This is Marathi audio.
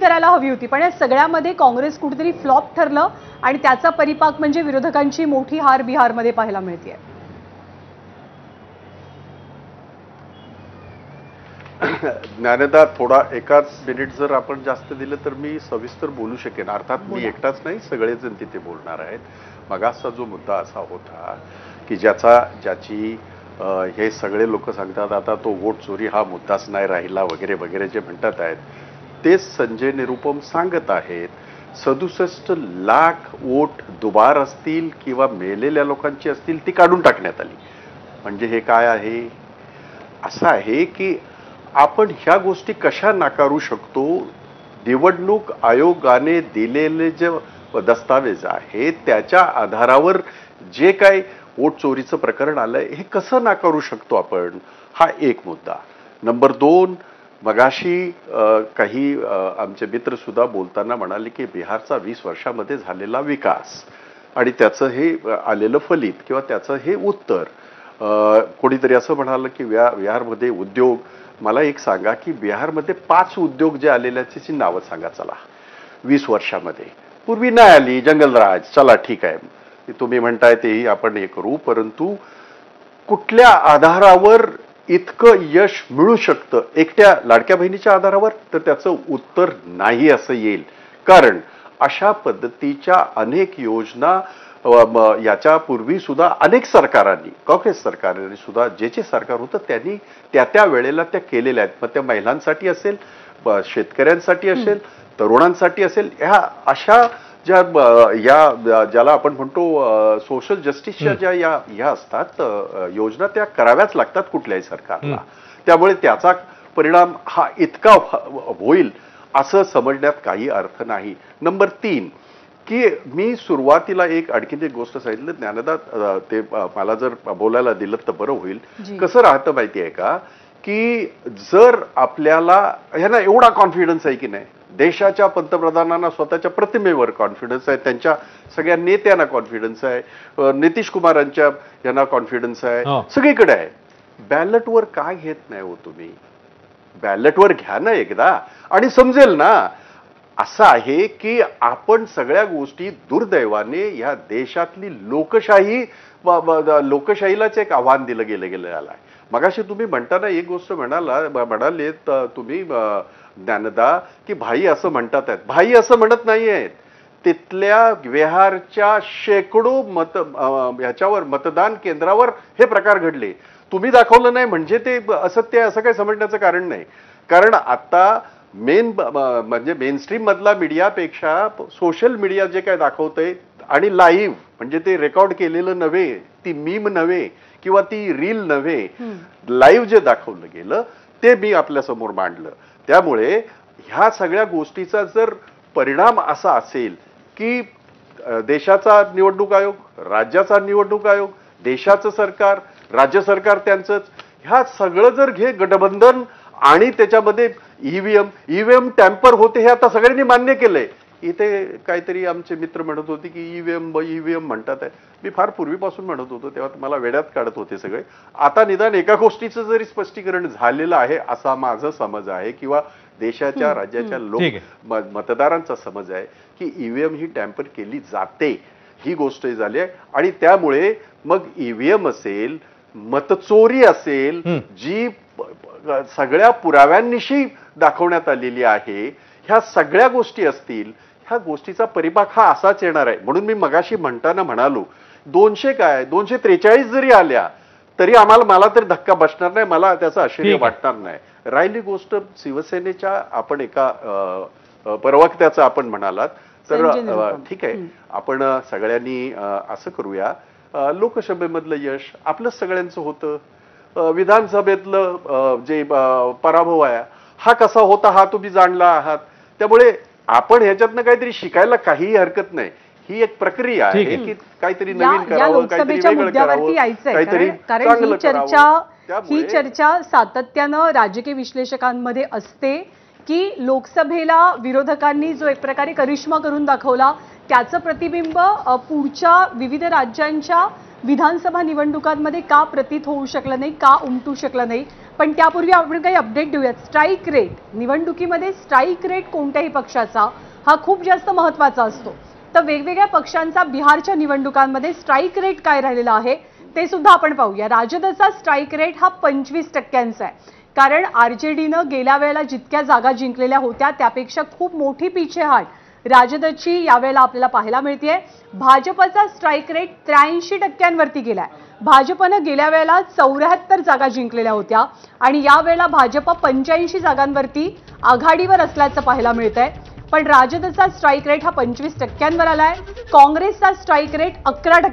करायला हवी होती, पण या सगळ्यामध्ये काँग्रेस कुठेतरी फ्लॉप ठरलं आणि त्याचा परिपाक म्हणजे विरोधकांची मोठी हार बिहारमध्ये पाहायला मिळते. ज्ञानदा, थोडा एकाच मिनिट जर आपण जास्त दिलं तर मी सविस्तर बोलू शकेन. अर्थात मी एकटाच नाही, सगळेजण तिथे बोलणार आहेत. मगाचा जो मुद्दा असा होता की ज्याची हे सगळे लोक सांगतात आता तो वोट चोरी हा मुद्दाच नाही राहिला वगैरे वगैरे जे म्हणतात आहेत, तेच संजय निरुपम सांगत आहेत. 67 लाख वोट दुबार असतील किंवा मेलेल्या लोकांची असतील ती काढून टाकण्यात आली. म्हणजे हे काय आहे? असं आहे की आपण ह्या गोष्टी कशा नाकारू शकतो? निवडणूक आयोगाने दिलेले जे दस्तावेज आहेत त्याच्या आधारावर जे काय वोट चोरीचं प्रकरण आलंय हे कसं नाकारू शकतो आपण? हा एक मुद्दा. नंबर 2, मगाशी काही आमचे मित्र सुद्धा बोलताना म्हणाले की बिहारचा 20 वर्षामध्ये झालेला विकास आणि त्याचं हे आलेलं फलित किंवा त्याचं हे उत्तर. कोणीतरी असं म्हणालं की बिहारमध्ये उद्योग. मला एक सांगा की बिहारमध्ये 5 उद्योग जे आलेल्या त्याची नावं सांगा चला 20 वर्षामध्ये. पूर्वी नाही आली. जंगलराज, चला ठीक आहे, तुम्ही म्हणताय तेही आपण हे करू, परंतु कुठल्या आधारावर इतकं यश मिळू शकतं? एकट्या लाडक्या बहिणीच्या आधारावर? तर त्याचं उत्तर नाही असं येईल. कारण अशा पद्धतीच्या अनेक योजना याच्यापूर्वी सुद्धा अनेक सरकारांनी, काँग्रेस सरकारने सुद्धा, जे सरकार होतं त्यांनी त्या वेळेला त्या केलेल्या आहेत. मग त्या महिलांसाठी असेल, शेतकऱ्यांसाठी असेल, तरुणांसाठी असेल, ह्या अशा ज्याला आपण म्हणतो सोशल जस्टिसच्या ज्या ह्या असतात योजना, त्या कराव्याच लागतात कुठल्याही सरकारला. त्यामुळे त्याचा परिणाम हा इतका होईल असं समजण्यात काही अर्थ नाही. नंबर 3 की मी सुरुवातीला आणखीन एक गोष्ट सांगितलं ज्ञानदा, ते मला जर बोलायला दिलं तर बरं होईल. कसं राहतं माहिती आहे का की जर आपल्याला ह्यांना एवढा कॉन्फिडन्स आहे की नाही, देशाच्या पंतप्रधानांना स्वतःच्या प्रतिमेवर कॉन्फिडन्स आहे, त्यांच्या सगळ्या नेत्यांना कॉन्फिडन्स आहे, नितीश कुमारांच्या यांना कॉन्फिडन्स आहे, सगळीकडे आहे. बॅलेटवर काय घेत नाही हो तुम्ही? बॅलेटवर घ्या ना एकदा आणि समजेल ना. असं आहे की आपण सगळ्या गोष्टी दुर्दैवाने या देशातली लोकशाहीलाच एक आव्हान दिलं गेलेलं आहे. मगाशी तुम्ही म्हणताना एक गोष्ट म्हणाले तुम्ही ज्ञानदा की भाई असं म्हणतात आहेत. भाई असं म्हणत नाहीयेत. तिथल्या बिहारच्या शेकडो ह्याच्यावर मतदान केंद्रावर हे प्रकार घडले. तुम्ही दाखवलं नाही म्हणजे ते असत्य असं काही समजण्याचं कारण नाही. कारण आता म्हणजे मेनस्ट्रीम मधला मीडियापेक्षा सोशल मीडिया जे काय दाखवतंय आणि लाईव्ह, म्हणजे ते रेकॉर्ड केलेलं नव्हे, ती मीम नव्हे किंवा ती रील नव्हे, लाईव्ह जे दाखवलं गेलं ते मी आपल्या समोर मांडलं. त्यामुळे ह्या सगळ्या गोष्टीचा जर परिणाम असा असेल की देशाचा निवडणूक आयोग, राज्याचा निवडणूक आयोग, देशाचं सरकार, राज्य सरकार त्यांचंच, ह्या सगळं जर गठबंधन आणि त्याच्यामध्ये ईव्हीएम टॅम्पर होते हे आता सगळ्यांनी मान्य केलंय. इथे काहीतरी आमचे मित्र म्हणत होते की ईव्हीएम म्हणतात आहे. मी फार पूर्वीपासून म्हणत होतो, तेव्हा मला वेड्यात काढत होते सगळे. आता निदान एका गोष्टीचं जरी स्पष्टीकरण झालेलं आहे असा माझा समज आहे, किंवा देशाच्या राज्याच्या मतदारांचा समज आहे की ईव्हीएम ही टॅम्पर केली जाते, ही गोष्ट झाली आहे. आणि त्यामुळे मग ईव्हीएम असेल, मतचोरी असेल, जी सगळ्या पुराव्यांनिशी दाखवण्यात आलेली आहे, ह्या सगळ्या गोष्टी असतील, ह्या गोष्टीचा परिपाक हा असाच येणार आहे. म्हणून मी मगाशी म्हणताना म्हणालो 243 जरी आल्या तरी मला तरी धक्का बसणार नाही, मला त्याचं आश्चर्य वाटणार नाही. राहिली गोष्ट शिवसेनेच्या, आपण एका प्रवक्त्याचं आपण म्हणालात तर ठीक आहे, आपण सगळ्यांनी असं करूया, लोकसभेमधलं यश आपलं सगळ्यांचं होतं, विधानसभेतलं जे पराभव आहे हा कसा होता हा तुम्ही जाणला आहात. त्यामुळे आपण ह्याच्यातनं काहीतरी शिकायला काहीही हरकत नाही. ही एक प्रक्रिया आहे की काहीतरी नवीन करावं, काहीतरी वेगळं करावं, काहीतरी चांगलं करावं. ही चर्चा सातत्यानं राजकीय विश्लेषकांमध्ये असते की लोकसभेला विरोधकांनी जो एक प्रकारे करिश्मा करून दाखवला त्याचं प्रतिबिंब पुढच्या विविध राज्यांच्या विधानसभा निवडणुकांमध्ये का प्रतीत होऊ शकलं नाही, का उमटू शकलं नाही. पण त्यापूर्वी आपण काही अपडेट देऊयात. स्ट्राईक रेट, निवडणुकीमध्ये स्ट्राईक रेट कोणत्याही पक्षाचा हा खूप जास्त महत्त्वाचा असतो. तर वेगवेगळ्या पक्षांचा बिहारच्या निवडणुकांमध्ये स्ट्राईक रेट काय राहिलेला आहे ते सुद्धा आपण पाहूया. राजदचा स्ट्राईक रेट हा 25% आहे. कारण आरजेडीनं गेल्या वेळेला जितक्या जागा जिंकलेल्या होत्या त्यापेक्षा खूप मोठी पिछेहाट राजदची यावेळेला आपल्याला पाहायला मिळतेय. भाजपचा स्ट्राईक रेट 83% गेलाय. भाजपनं गेल्या वेळेला 74 जागा जिंकलेल्या होत्या आणि यावेळेला भाजप 85 जागांवरती आघाडीवर असल्याचं पाहायला मिळतंय. पण राजदचा स्ट्राईक रेट हा 25%वर आलाय. काँग्रेसचा स्ट्राईक रेट 11%